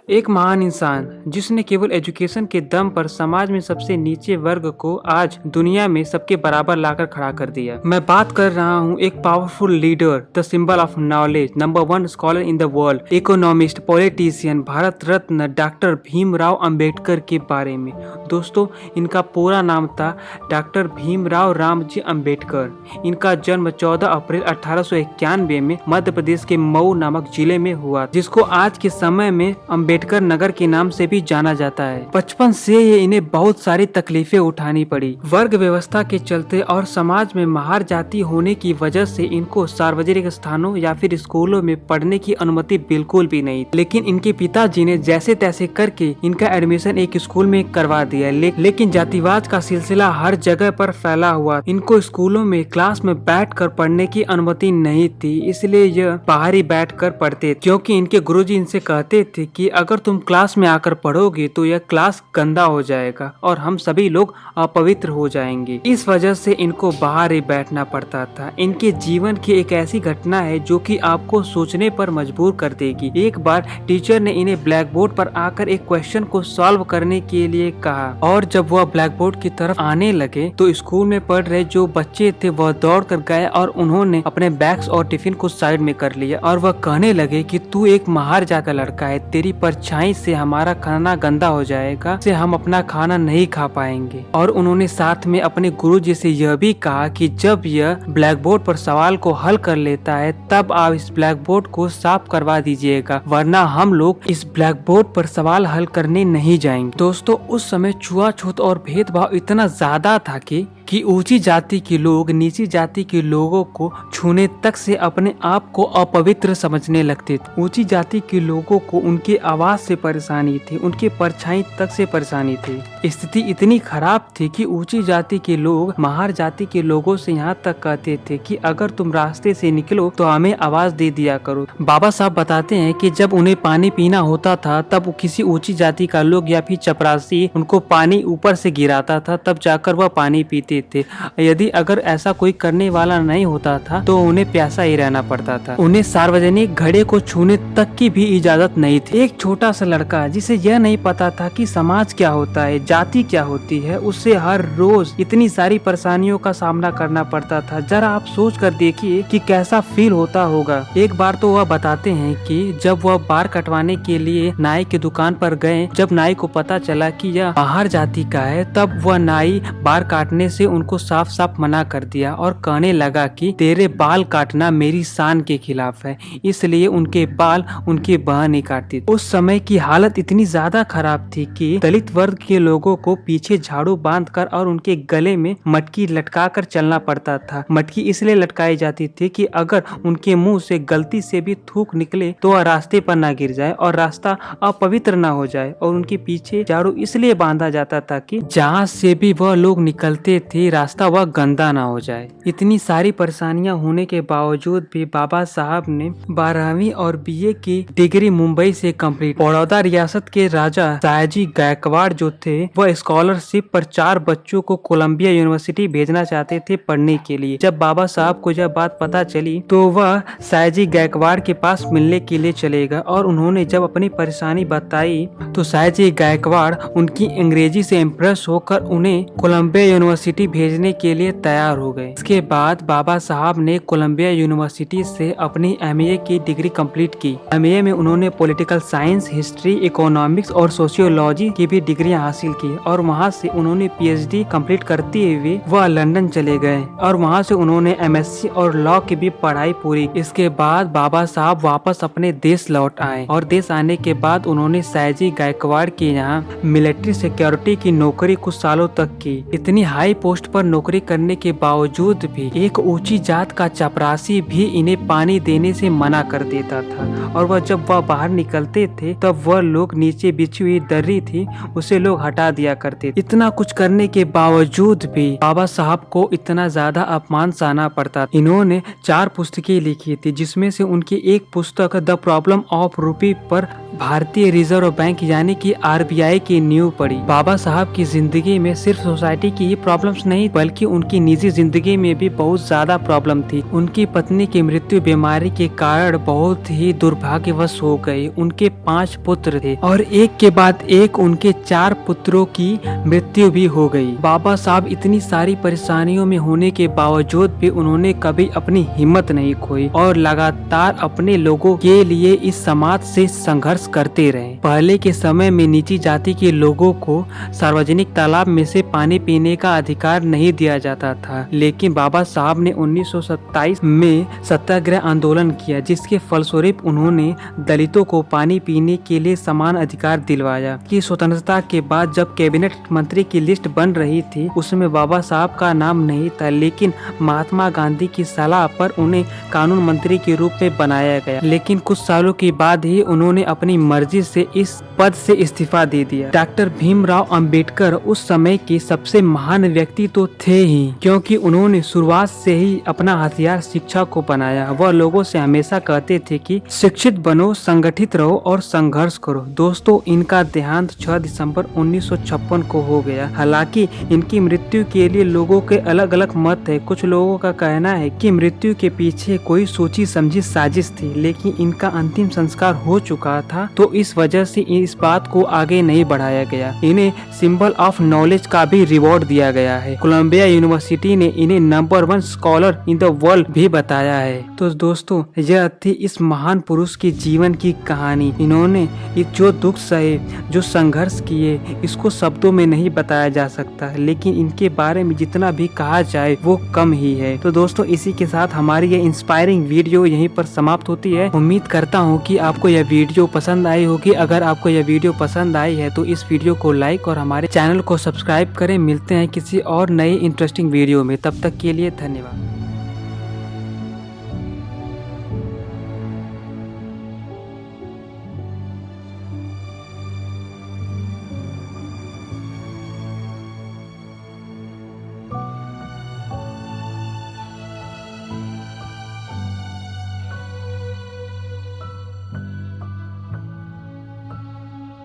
एक महान इंसान जिसने केवल एजुकेशन के दम पर समाज में सबसे नीचे वर्ग को आज दुनिया में सबके बराबर लाकर खड़ा कर दिया। मैं बात कर रहा हूँ एक powerful leader, the symbol of knowledge, number 1 scholar in the world, economist, politician, Bharat Ratna doctor Bhimrao Ambedkar के बारे में। दोस्तों, इनका पूरा नाम था डॉक्टर भीमराव रामजी अंबेडकर। इनका जन्म 14 अप्रैल 1891 में मध्य प्रदेश के मऊ नामक जिले में हुआ, जिसको आज के समय में अंबेडकर नगर के नाम से भी जाना जाता है। बचपन से ही इन्हें बहुत सारी तकलीफें उठानी पड़ी। वर्ग व्यवस्था के चलते और समाज में महार जाति होने की वजह से इनको सार्वजनिक स्थानों या फिर स्कूलों में पढ़ने की अनुमति बिल्कुल भी नहीं, लेकिन इनके पिताजी ने जैसे तैसे करके इनका एडमिशन एक स्कूल में करवा दिया। लेकिन जातिवाद का सिलसिला हर जगह पर फैला हुआ। इनको स्कूलों में क्लास में बैठकर पढ़ने की अनुमति नहीं थी, इसलिए यह बाहर ही बैठकर पढ़ते, क्योंकि इनके गुरुजी इनसे कहते थे कि अगर तुम क्लास में आकर पढ़ोगे तो यह क्लास गंदा हो जाएगा और हम सभी लोग अपवित्र हो जाएंगे। इस वजह से इनको बाहर ही बैठना पड़ता था। इनके जीवन की एक ऐसी घटना है जो कि आपको सोचने पर मजबूर कर देगी। एक बार टीचर ने इन्हें ब्लैक बोर्ड पर आकर एक क्वेश्चन को सॉल्व करने के लिए कहा, और जब वह ब्लैक बोर्ड की तरफ आने लगे तो स्कूल में पढ़ रहे जो बच्चे थे वह दौड़ कर गए और उन्होंने अपने बैग्स और टिफिन को साइड में कर लिया और वह कहने लगे कि तू एक महार जात का लड़का है, तेरी परछाई से हमारा खाना गंदा हो जाएगा, से हम अपना खाना नहीं खा पाएंगे। और उन्होंने साथ में अपने गुरुजी से यह भी कहा कि जब यह ब्लैक बोर्ड पर सवाल को हल कर लेता है तब आप इस ब्लैक बोर्ड को साफ करवा दीजिएगा, वरना हम लोग इस ब्लैक बोर्ड पर सवाल हल करने नहीं जाएंगे। दोस्तों, उस समय छुआछूत और भेदभाव इतना ज्यादा था कि ऊंची जाति के लोग नीची जाति के लोगों को छूने तक से अपने आप को अपवित्र समझने लगते थे। ऊंची जाति के लोगों को उनके आवाज से परेशानी थी, उनके परछाई तक से परेशानी थी। स्थिति इतनी खराब थी कि ऊंची जाति के लोग महार जाति के लोगों से यहाँ तक कहते थे कि अगर तुम रास्ते से निकलो तो हमें आवाज दे दिया करो। बाबा साहब बताते हैं कि जब उन्हें पानी पीना होता था तब किसी ऊंची जाति का लोग या फिर चपरासी उनको पानी ऊपर से गिराता था, तब जाकर वह पानी पीते थे। यदि अगर ऐसा कोई करने वाला नहीं होता था तो उन्हें प्यासा ही रहना पड़ता था। उन्हें सार्वजनिक घड़े को छूने तक की भी इजाजत नहीं थी। एक छोटा सा लड़का जिसे यह नहीं पता था कि समाज क्या होता है, जाति क्या होती है, उससे हर रोज इतनी सारी परेशानियों का सामना करना पड़ता था। जरा आप सोच कर देखिए कि कैसा फील होता होगा। एक बार तो वह बताते हैं कि जब वह बाल कटवाने के लिए नाई की दुकान पर गए, जब नाई को पता चला कि यह महार जाति का है, तब वह नाई बाल काटने से उनको साफ साफ मना कर दिया और कहने लगा कि तेरे बाल काटना मेरी शान के खिलाफ है, इसलिए उनके बाल उनकी बहन नहीं काटती। उस समय की हालत इतनी ज्यादा खराब थी कि दलित वर्ग के लोगों को पीछे झाड़ू बांधकर और उनके गले में मटकी लटकाकर चलना पड़ता था। मटकी इसलिए लटकाई जाती थी कि अगर उनके मुंह से गलती से भी थूक निकले तो वह रास्ते पर न गिर जाए और रास्ता अपवित्र न हो जाए। और उनके पीछे झाड़ू इसलिए बांधा जाता था कि जहाँ से भी वह लोग निकलते थे रास्ता वह गंदा ना हो जाए। इतनी सारी परेशानियां होने के बावजूद भी बाबा साहब ने 12वीं और बीए की डिग्री मुंबई से कंप्लीट। बड़ौदा रियासत के राजा सयाजी गायकवाड़ जो थे वह स्कॉलरशिप पर 4 बच्चों को कोलंबिया यूनिवर्सिटी भेजना चाहते थे पढ़ने के लिए। जब बाबा साहब को यह बात पता चली तो वह सयाजी गायकवाड़ के पास मिलने के लिए चले गए और उन्होंने जब अपनी परेशानी बताई तो सयाजी गायकवाड़ उनकी अंग्रेजी से इम्प्रेस होकर उन्हें कोलंबिया यूनिवर्सिटी भेजने के लिए तैयार हो गए। इसके बाद बाबा साहब ने कोलंबिया यूनिवर्सिटी से अपनी एमए की डिग्री कंप्लीट की। एमए में उन्होंने पॉलिटिकल साइंस, हिस्ट्री, इकोनॉमिक्स और सोशियोलॉजी की भी डिग्रियां हासिल की और वहां से उन्होंने पीएचडी कंप्लीट करते हुए वह लंदन चले गए और वहां से उन्होंने एमएससी और लॉ की भी पढ़ाई पूरी। इसके बाद बाबा साहब वापस अपने देश लौट आए और देश आने के बाद उन्होंने सयाजी गायकवाड़ के यहाँ मिलिट्री सिक्योरिटी की नौकरी कुछ सालों तक की। इतनी हाई पोस्ट पर नौकरी करने के बावजूद भी एक ऊंची जात का चपरासी भी इन्हें पानी देने से मना कर देता था और जब वह बाहर निकलते थे तब वह लोग नीचे बिछी हुई दर्री थी उसे लोग हटा दिया करते। इतना कुछ करने के बावजूद भी बाबा साहब को इतना ज्यादा अपमान सहना पड़ता। इन्होंने 4 पुस्तकें लिखी थी, जिसमें से उनकी एक पुस्तक द प्रॉब्लम ऑफ रूपी पर भारतीय रिजर्व बैंक यानी कि आरबीआई की नींव पड़ी। बाबा साहब की जिंदगी में सिर्फ सोसाइटी की ही प्रॉब्लम्स प्रॉब्लम्स नहीं बल्कि उनकी निजी जिंदगी में भी बहुत ज्यादा प्रॉब्लम थी। उनकी पत्नी की मृत्यु बीमारी के कारण बहुत ही दुर्भाग्यवश हो गई। उनके 5 पुत्र थे और एक के बाद एक उनके 4 पुत्रों की मृत्यु भी हो गई। बाबा साहब इतनी सारी परेशानियों में होने के बावजूद भी उन्होंने कभी अपनी हिम्मत नहीं खोई और लगातार अपने लोगों के लिए इस समाज से संघर्ष करते रहे। पहले के समय में नीची जाति के लोगों को सार्वजनिक तालाब में से पानी पीने का अधिकार नहीं दिया जाता था, लेकिन बाबा साहब ने 1927 में सत्याग्रह आंदोलन किया, जिसके फलस्वरूप उन्होंने दलितों को पानी पीने के लिए समान अधिकार दिलवाया। कि स्वतंत्रता के बाद जब कैबिनेट मंत्री की लिस्ट बन रही थी उसमें बाबा साहब का नाम नहीं था, लेकिन महात्मा गांधी की सलाह पर उन्हें कानून मंत्री के रूप में बनाया गया। लेकिन कुछ सालों के बाद ही उन्होंने अपनी मर्जी से इस पद से इस्तीफा दे दिया। डॉक्टर भीमराव अंबेडकर उस समय के सबसे महान व्यक्ति तो थे ही, क्योंकि उन्होंने शुरुआत से ही अपना हथियार शिक्षा को बनाया। वह लोगों से हमेशा कहते थे कि शिक्षित बनो, संगठित रहो और संघर्ष करो। दोस्तों, इनका देहांत 6 दिसंबर 1956 को हो गया। हालांकि इनकी मृत्यु के लिए लोगों के अलग अलग मत है। कुछ लोगों का कहना है कि मृत्यु के पीछे कोई सोची समझी साजिश थी, लेकिन इनका अंतिम संस्कार हो चुका था, तो इस वजह से इस बात को आगे नहीं बढ़ाया गया। इन्हें सिंबल ऑफ नॉलेज का भी रिवॉर्ड दिया गया है। कोलंबिया यूनिवर्सिटी ने इन्हें number 1 scholar in the world भी बताया है। तो दोस्तों, यह थी इस महान पुरुष की जीवन की कहानी। इन्होंने जो दुख सहे, जो संघर्ष किए, इसको शब्दों में नहीं बताया जा सकता, लेकिन इनके बारे में जितना भी कहा जाए वो कम ही है। तो दोस्तों, इसी के साथ हमारी ये इंस्पायरिंग वीडियो यहीं पर समाप्त होती है। उम्मीद करता हूँ कि आपको यह वीडियो पसंद आई होगी। अगर आपको यह वीडियो पसंद आई है तो इस वीडियो को लाइक और हमारे चैनल को सब्सक्राइब करें। मिलते हैं किसी और नए इंटरेस्टिंग वीडियो में, तब तक के लिए धन्यवाद।